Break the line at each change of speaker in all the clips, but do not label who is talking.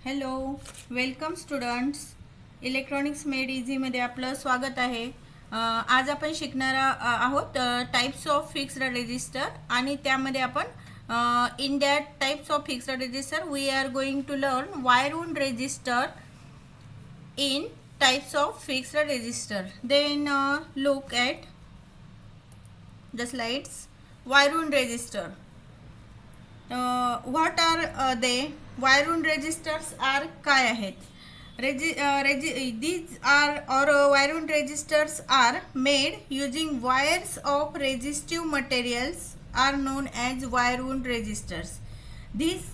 Hello, welcome students. Electronics made इझीमध्ये आपलं स्वागत आहे. आज आपण शिकणार आहोत टाईप्स ऑफ फिक्स्ड रेजिस्टर आणि त्यामध्ये आपण in that types of fixed resistor we are going to learn wire wound resistor in types of fixed register. Then look at the slides. Wire wound register. What are they? Wire wound registers are काय आहेत? These are wire wound registers are made using wires of resistive materials are known as wire wound registers. These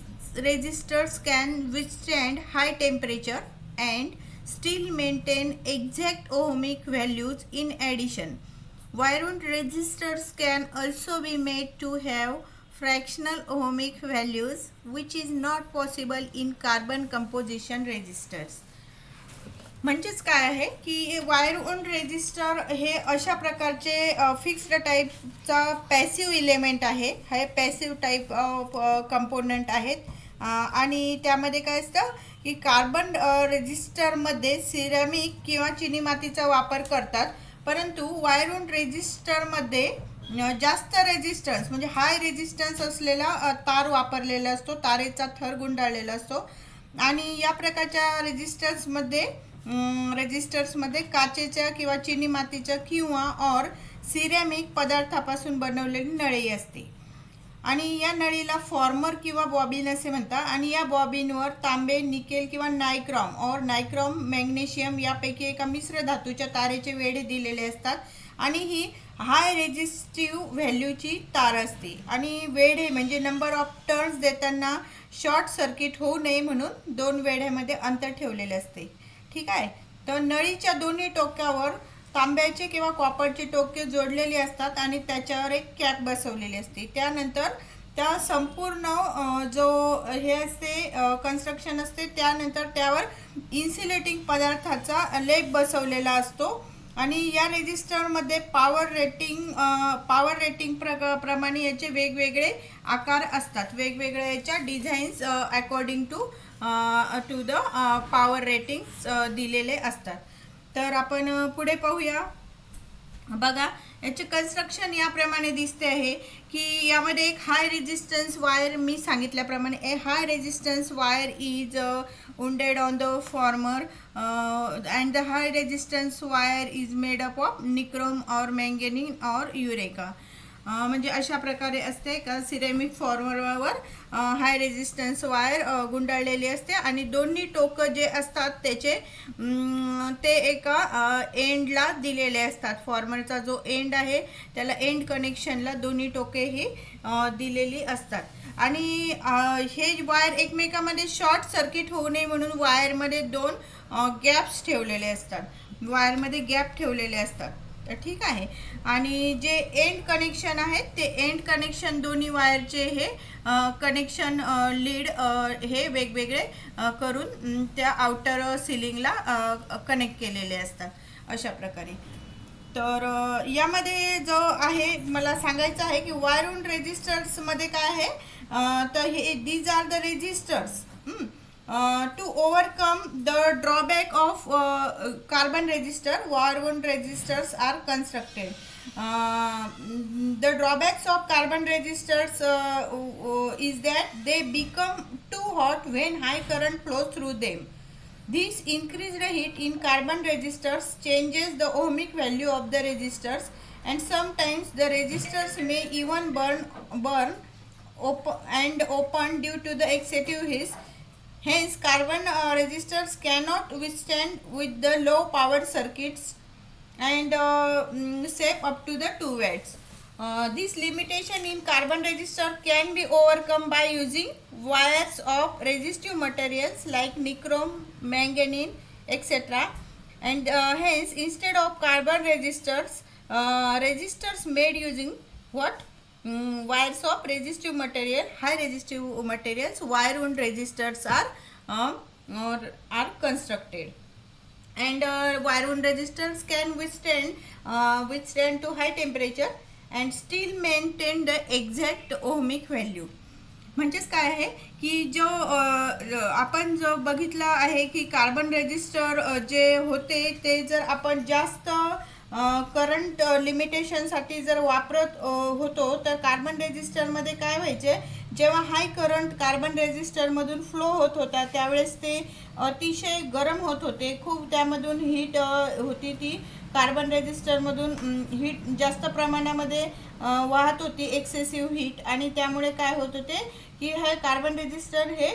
resistors can withstand high temperature and still maintain exact ohmic values. In addition, wire wound resistors can also be made to have fractional ohmic values, which is not possible in carbon composition resistors. म्हणजेच काय आहे की wire wound resistor हे अशा प्रकारचे fixed टाईपचा passive element आहे. हे पॅसिव्ह टाईप ऑफ कंपोनंट आहेत आणि त्यामध्ये काय असतं की कार्बन रेजिस्टरमध्ये सिरॅमिक किंवा चिनी मातीचा वापर करतात, परंतु वायर वूंड रेजिस्टरमध्ये जास्त रेजिस्टन्स म्हणजे हाय रेजिस्टन्स असलेला तार वापरलेला असतो, तारेचा थर गुंडाळलेला असतो आणि या प्रकारच्या रेजिस्टर्समध्ये काचेच्या किंवा चिनी मातीच्या किंवा सिरॅमिक पदार्थापासून बनवलेली नळी असते आणि या नळीला फॉर्मर किंवा बॉबिन असे म्हणतात आणि या बॉबिनवर तांबे, निकेल किंवा नायक्रॉम मॅग्नेशियम यापैकी एका मिश्र धातूच्या तारेचे वेढे दिलेले असतात आणि ही हाय रेजिस्टिव्ह व्हॅल्यूची तार असते आणि वेढे म्हणजे नंबर ऑफ टर्न्स देताना शॉर्ट सर्किट होऊ नये म्हणून दोन वेढ्यामध्ये अंतर ठेवलेले असते. ठीक आहे. तर नळीच्या दोन्ही टोकावर तांब्याचे किंवा कॉपरचे टोके जोडलेले असतात आणि त्याच्यावर एक कॅप बसवलेली असते. त्यानंतर त्या संपूर्ण जो हे असते कन्स्ट्रक्शन असते त्यानंतर त्यावर इन्सुलेटिंग पदार्थाचा लेप बसवलेला असतो आणि या रेजिस्टरमध्ये पॉवर रेटिंग प्रमाणे याचे वेगवेगळे आकार असतात, वेगवेगळ्या याच्या designs according to the power ratings दिलेले असतात. तर आपण पुढे पाहूया. बघा, याचे कन्स्ट्रक्शन याप्रमाणे दिसते आहे की यामध्ये एक हाय रेजिस्टन्स वायर मी सांगितल्याप्रमाणे a high resistance wire is wounded on the former and the high resistance wire is made up of nichrome or manganese or ureka. म्हणजे अशा प्रकारे असते का सिरेमिक फॉर्मरवर हाय रेजिस्टन्स वायर गुंडाळलेली असते आणि दोन्ही टोकं जे असतात त्याचे ते एका एंडला दिलेले असतात. फॉर्मरचा जो एंड आहे त्याला एंड कनेक्शनला दोन्ही टोके ही दिलेली असतात आणि हे वायर एकमेकांमध्ये शॉर्ट सर्किट होऊ नये म्हणून वायरमध्ये दोन गॅप्स ठेवलेले असतात, वायरमध्ये गॅप ठेवलेले असतात. तर ठीक आहे. आणि जे एंड कनेक्शन आहेत ते एंड कनेक्शन दोन्ही वायरचे हे कनेक्शन लीड हे वेगवेगळे करून त्या आउटर सिलिंगला कनेक्ट केलेले असतात अशा प्रकारे. तर यामध्ये जो आहे मला सांगायचं आहे की वायर वूंड रेजिस्टर्समध्ये काय आहे तर हे these are the resistors to overcome the drawback of carbon resistor. Wire wound resistors are constructed. The drawbacks of carbon resistors is that they become too hot when high current flows through them. This increased heat in carbon resistors changes the ohmic value of the resistors and sometimes the resistors may even burn open due to the excessive heat. Hence, carbon resistors cannot withstand with the low power circuits and safe up to the 2 watts. This limitation in carbon resistor can be overcome by using wires of resistive materials like nichrome, manganese, etc. And hence, instead of carbon resistors, resistors made using what? Wires of resistive material, high resistive materials, wire wound resistors are constructed. And wire wound resistors can withstand to high temperature and still maintain the exact ohmic value. म्हणजेच काय आहे की जो आपण जो बघितला आहे की कार्बन रेजिस्टर जे होते ते जर आपण जास्त करंट लिमिटेशनसाठी जर वापरत होतो तर कार्बन रेजिस्टरमध्ये काय व्हायचे, जेव्हा हाय करंट कार्बन रेजिस्टरमधून फ्लो होत होता त्यावेळेस ते अतिशय गरम होत होते, खूप त्यामधून हीट होती, ती कार्बन रेजिस्टरमधून हीट जास्त प्रमाणामध्ये वाहत होती, एक्सेसिव्ह हीट, आणि त्यामुळे काय होत होते की हे कार्बन रेजिस्टर हे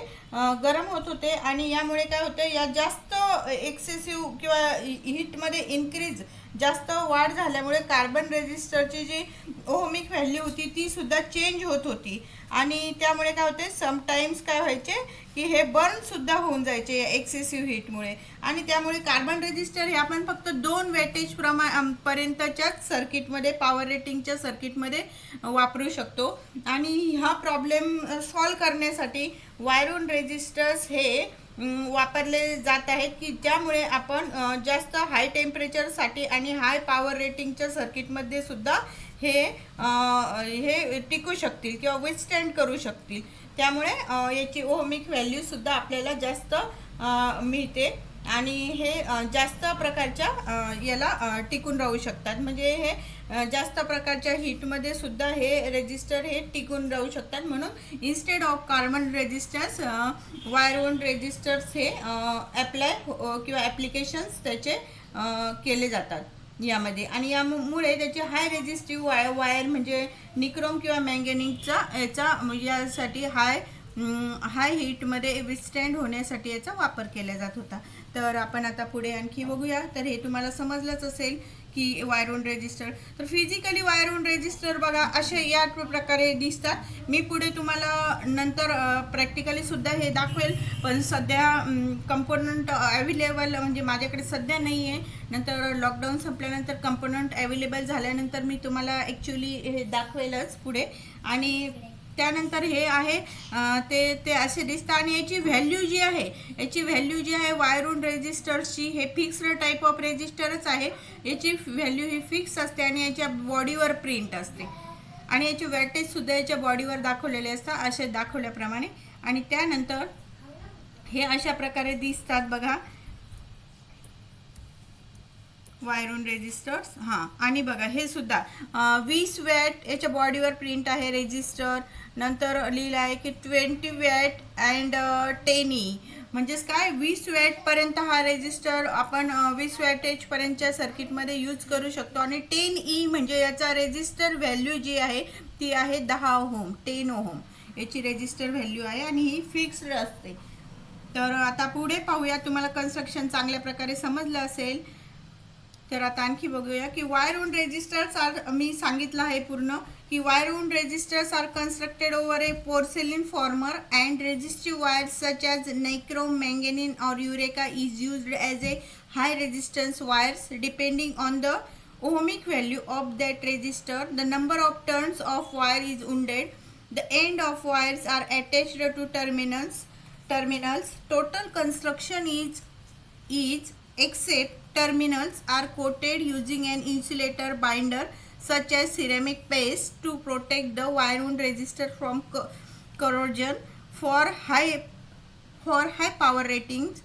गरम होत होते आणि यामुळे काय होतं, या जास्त एक्सेसिव्ह किंवा हीटमध्ये इन्क्रीज जास्त वाढ झाल्यामुळे कार्बन रेजिस्टरची जी ओहमिक व्हॅल्यू होती ती सुद्धा चेंज होत होती आणि त्यामुळे काय होते, समटाईम्स काय व्हायचे की हे बर्न सुद्धा होऊन जायचे एक्सेसिव्ह हीटमुळे. आणि त्यामुळे कार्बन रेजिस्टर हे आपण फक्त 2 वेटेज पर्यंतच्याच सर्किटमध्ये, पॉवर रेटिंगच्या सर्किटमध्ये वापरू शकतो. आणि हा प्रॉब्लेम सॉल्व करण्यासाठी वायरोन रेजिस्टर्स हे वापरले जात आहेत की ज्यामुळे आपण जास्त हाय टेम्परेचरसाठी आणि हाय पॉवर रेटिंगच्या सर्किटमध्ये सुद्धा हे टिकू शकतील किंवा विथस्टँड करू शकतील. त्यामुळे याची ओहमिक व्हॅल्यू सुद्धा आपल्याला जास्त मिळते आणि हे जास्त प्रकारच्या याला टिकून राहू शकतात. म्हणजे हे जास्त प्रकारच्या हीटमध्ये सुद्धा हे रेजिस्टर हे टिकून राहू शकतात. म्हणून instead of carbon resistors wirewound resistors हे अप्लाय किंवा ॲप्लिकेशन्स त्याचे केले जातात यामध्ये. आणि यामुळे त्याचे हाय रेजिस्टिव्ह वायर म्हणजे निक्रोम किंवा मॅंगॅनीजचा यासाठी हाय हीटमध्ये विथस्टँड होण्यासाठी याचा वापर केला जात होता. तर आपण आता पुढे आणखी बघूया. तर हे तुम्हाला समजलंच असेल की वायरोन रेजिस्टर. तर फिजिकली वायरोन रेजिस्टर बघा असे या प्रकारे दिसतात. मी पुढे तुम्हाला नंतर प्रॅक्टिकली सुद्धा हे दाखवेल, पण सध्या कंपोनंट अवेलेबल म्हणजे माझ्याकडे सध्या नाही आहे. नंतर लॉकडाऊन संपल्यानंतर कंपोनंट अवेलेबल झाल्यानंतर मी तुम्हाला ॲक्च्युली हे दाखवेलच पुढे. आणि त्यानंतर हे आहे ते असे दिसतं. आणि याची व्हॅल्यू जी आहे वायरोन रेजिस्टर्सची, हे फिक्स्ड टाईप ऑफ रेजिस्टरच आहे. याची व्हॅल्यू ही फिक्स असते आणि याच्या बॉडीवर प्रिंट असते आणि याचे वॅटेजसुद्धा याच्या बॉडीवर दाखवलेले असतात असे दाखवल्याप्रमाणे. आणि त्यानंतर हे अशा प्रकारे दिसतात बघा वायरोन रेजिस्टर्स. हां, आणि बघा हे सुद्धा 20 वॅट याच्या बॉडीवर प्रिंट आहे रेजिस्टर. नंतर लिहिलं आहे की 20 वॅट अँड 10E, म्हणजेच काय 20 वॅटपर्यंत हा रेजिस्टर आपण 20 वॅटेजपर्यंतच्या सर्किटमध्ये यूज करू शकतो. आणि 10E म्हणजे याचा रेजिस्टर व्हॅल्यू जी आहे ती आहे 10 ओहम, 10 ओहम याची रेजिस्टर व्हॅल्यू आहे आणि ही फिक्स्ड असते. तर आता पुढे पाहूया. तुम्हाला कन्स्ट्रक्शन चांगल्या प्रकारे समजलं असेल. तर आता आणखी बघूया की वायरोन रेजिस्टर्स आर, मी सांगितलं आहे पूर्ण की wirewound resistors are constructed over a porcelain former and resistive wires such as nichrome, manganin और eureka is used as a high resistance wires depending on the ohmic value of that resistor. The number of turns of wire is wounded. The end of wires are attached to terminals. Total construction is except terminals are coated using an insulator binder such as ceramic paste to protect the wire-wound resistor from corrosion. For high power ratings,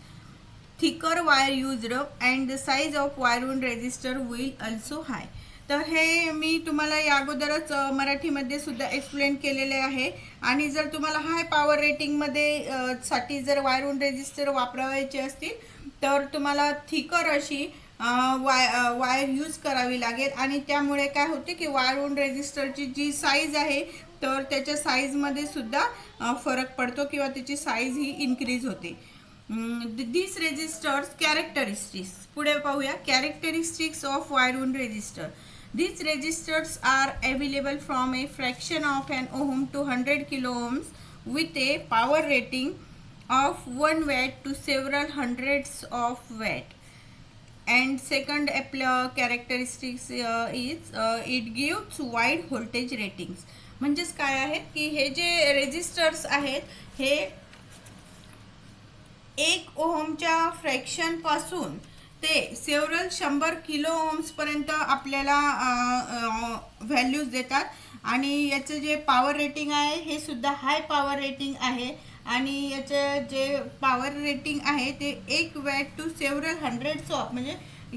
thicker wire used and the size of wire-wound resistor will also high. तर हे मी तुम्हाला या अगोदरच मराठीमध्ये सुद्धा explain केलेले आहे. आणि जर तुम्हाला हाय पॉवर रेटिंगमध्ये साठी जर वायरोन रेजिस्टर वापरायचे असतील तर तुम्हाला थिकर अशी वायर यूज करावी लागेल. आणि त्यामुळे काय होते की वायरोन रेजिस्टरची जी साईज आहे तर त्याच्या साईजमध्ये सुद्धा फरक पडतो किंवा त्याची साईज ही इन्क्रीज होते. दिस रेजिस्टर्स कॅरेक्टरिस्टिक्स, पुढे पाहूया characteristics of wirewound resistor. These resistors are available from a fraction of an ohm to 100 kilo ohms with a power rating of 1 watt to several hundreds of watt. And second characteristics is it gives wide voltage ratings. म्हणजेच काय आहे की हे जे resistors आहेत हे 1 ओहमच्या फ्रॅक्शनपासून ते सेव्हरल 100 किलो ओम्सपर्यंत आपल्याला व्हॅल्यूज देतात. आणि याचं जे पॉवर रेटिंग आहे हे सुद्धा हाय पॉवर रेटिंग आहे. आणि याचं जे पॉवर रेटिंग आहे ते 1 watt to several hundreds of, म्हणजे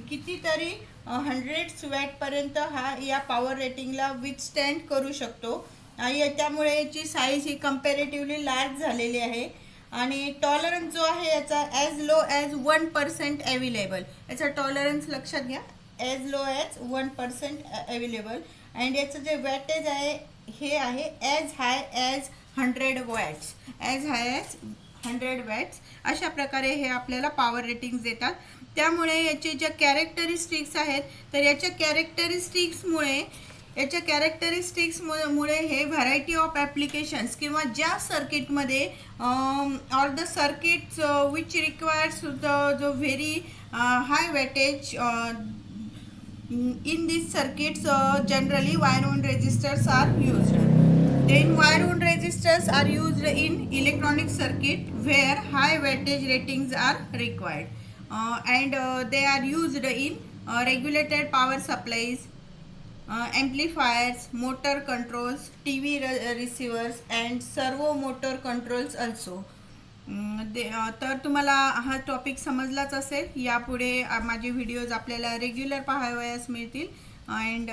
कितीतरी हंड्रेड्स वॅटपर्यंत हा या पॉवर रेटिंगला विथस्टँड करू शकतो. आणि त्यामुळे याची साईज ही कम्पॅरेटिव्हली लार्ज झालेली आहे. आणि टॉलरन्स जो आहे याचा ॲज लो ॲज 1% अवेलेबल. याचा टॉलरन्स लक्षात घ्या, as low as 1% available. And याचं जे वॅटेज आहे हे आहे ॲज हाय ॲज 100 वॅट्स, ॲज हाय ॲज 100 वॅट्स. अशा प्रकारे हे आपल्याला पॉवर रेटिंग्स देतात. त्यामुळे याचे ज्या कॅरेक्टरिस्टिक्स आहेत तर याच्या कॅरेक्टरिस्टिक्समुळे हे व्हरायटी ऑफ ॲप्लिकेशन्स किंवा ज्या सर्किटमध्ये or the circuits which requires जो very high wattage in these circuits generally wire wound resistors are used. Then wire wound resistors are used in electronic circuit where high wattage ratings are required, and they are used in regulated power supplies, amplifiers, motor controls, TV receivers and servo motor controls also. तर तुम्हाला हा topic समजलाच असेल. यापुढे माझे videos आपल्याला regular पाहावयास मिळतील. And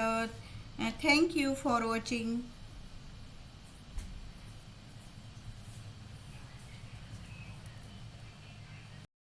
thank you for watching.